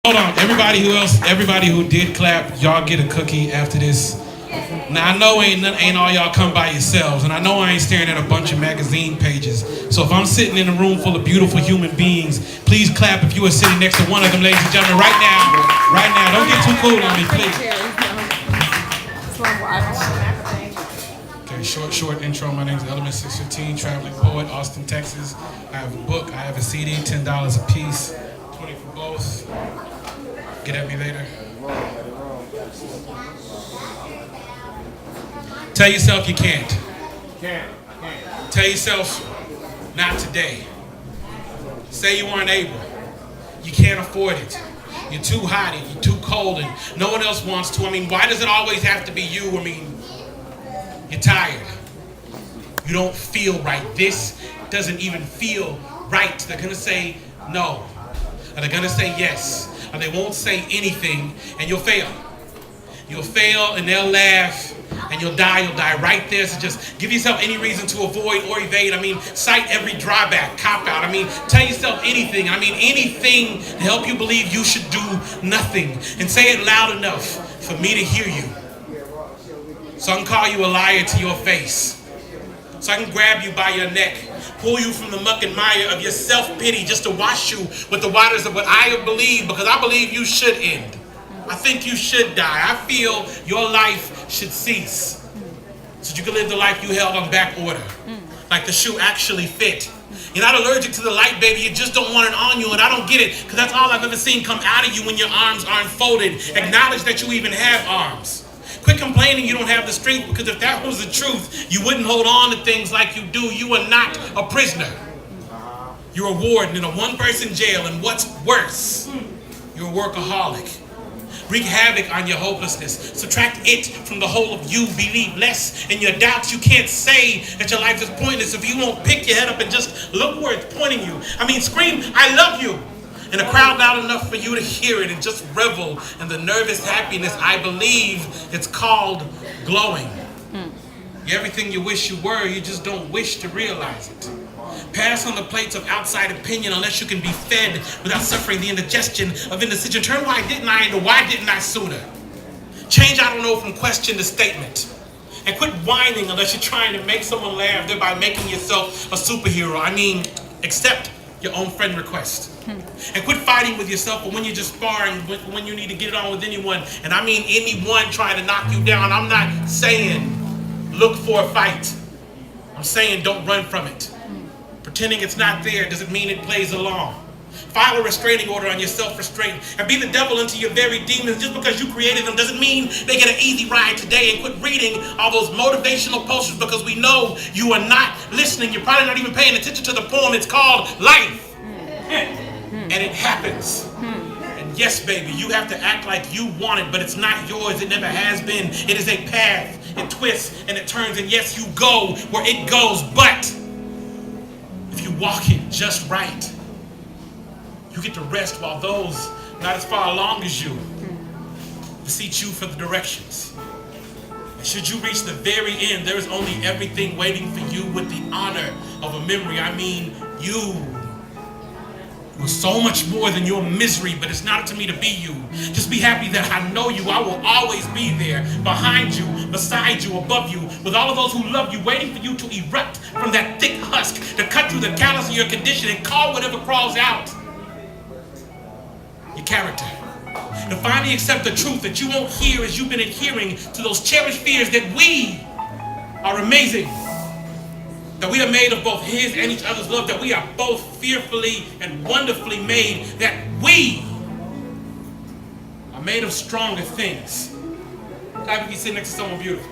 Hold on, everybody who did clap, y'all get a cookie after this. Now I know ain't all y'all come by yourselves, and I know I ain't staring at a bunch of magazine pages. So if I'm sitting in a room full of beautiful human beings, please clap if you are sitting next to one of them, ladies and gentlemen, right now, right now. Don't get too cool on me, please. Okay, short intro. My name is Element 615, traveling poet, Austin, Texas. I have a book, I have a CD, $10 a piece, 20 for both. Get at me later. Tell yourself you can't. Tell yourself not today. Say you aren't able. You can't afford it. You're too hot, you're too cold, and no one else wants to. I mean, why does it always have to be you? I mean, you're tired. You don't feel right. This doesn't even feel right. They're going to say no. Or they're going to say yes. Or they won't say anything, and you'll fail. You'll fail, and they'll laugh, and you'll die right there. So just give yourself any reason to avoid or evade. I mean, cite every drawback, cop out. I mean, tell yourself anything. I mean, anything to help you believe you should do nothing. And say it loud enough for me to hear you. So I can call you a liar to your face. So I can grab you by your neck, pull you from the muck and mire of your self-pity just to wash you with the waters of what I believe, because I believe you should end. I think you should die. I feel your life should cease so you can live the life you held on back order. Like the shoe actually fit. You're not allergic to the light, baby. You just don't want it on you, and I don't get it, because that's all I've ever seen come out of you when your arms aren't folded. Acknowledge that you even have arms. Quit complaining you don't have the strength, because if that was the truth, you wouldn't hold on to things like you do. You are not a prisoner. You're a warden in a one-person jail, and what's worse, you're a workaholic. Wreak havoc on your hopelessness. Subtract it from the whole of you. Believe less in your doubts. You can't say that your life is pointless if you won't pick your head up and just look where it's pointing you. I mean, scream, I love you, in a crowd loud enough for you to hear it, and just revel in the nervous happiness. I believe it's called glowing. You're everything you wish you were, you just don't wish to realize it. Pass on the plates of outside opinion unless you can be fed without suffering the indigestion of indecision. Turn why didn't I into why didn't I sooner. Change I don't know from question to statement. And quit whining unless you're trying to make someone laugh, thereby making yourself a superhero. I mean, accept your own friend request. And quit fighting with yourself when you're just sparring, when you need to get it on with anyone. And I mean anyone trying to knock you down. I'm not saying look for a fight. I'm saying don't run from it. Pretending it's not there doesn't mean it plays along. File a restraining order on your self-restraint and be the devil into your very demons. Just because you created them doesn't mean they get an easy ride today. And quit reading all those motivational posters, because we know you are not listening. You're probably not even paying attention to the poem. It's called Life. And it happens. And yes, baby, you have to act like you want it, but it's not yours. It never has been. It is a path. It twists and it turns, and yes, you go where it goes, but if you walk it just right, you get to rest while those not as far along as you beseech you for the directions. And should you reach the very end, there is only everything waiting for you with the honor of a memory. I mean, you were so much more than your misery, but it's not up to me to be you. Just be happy that I know you. I will always be there, behind you, beside you, above you, with all of those who love you, waiting for you to erupt from that thick husk, to cut through the callous of your condition and call whatever crawls out your character. And finally accept the truth that you won't hear as you've been adhering to those cherished fears, that we are amazing. That we are made of both his and each other's love. That we are both fearfully and wonderfully made. That we are made of stronger things. Clap if you sit next to someone beautiful.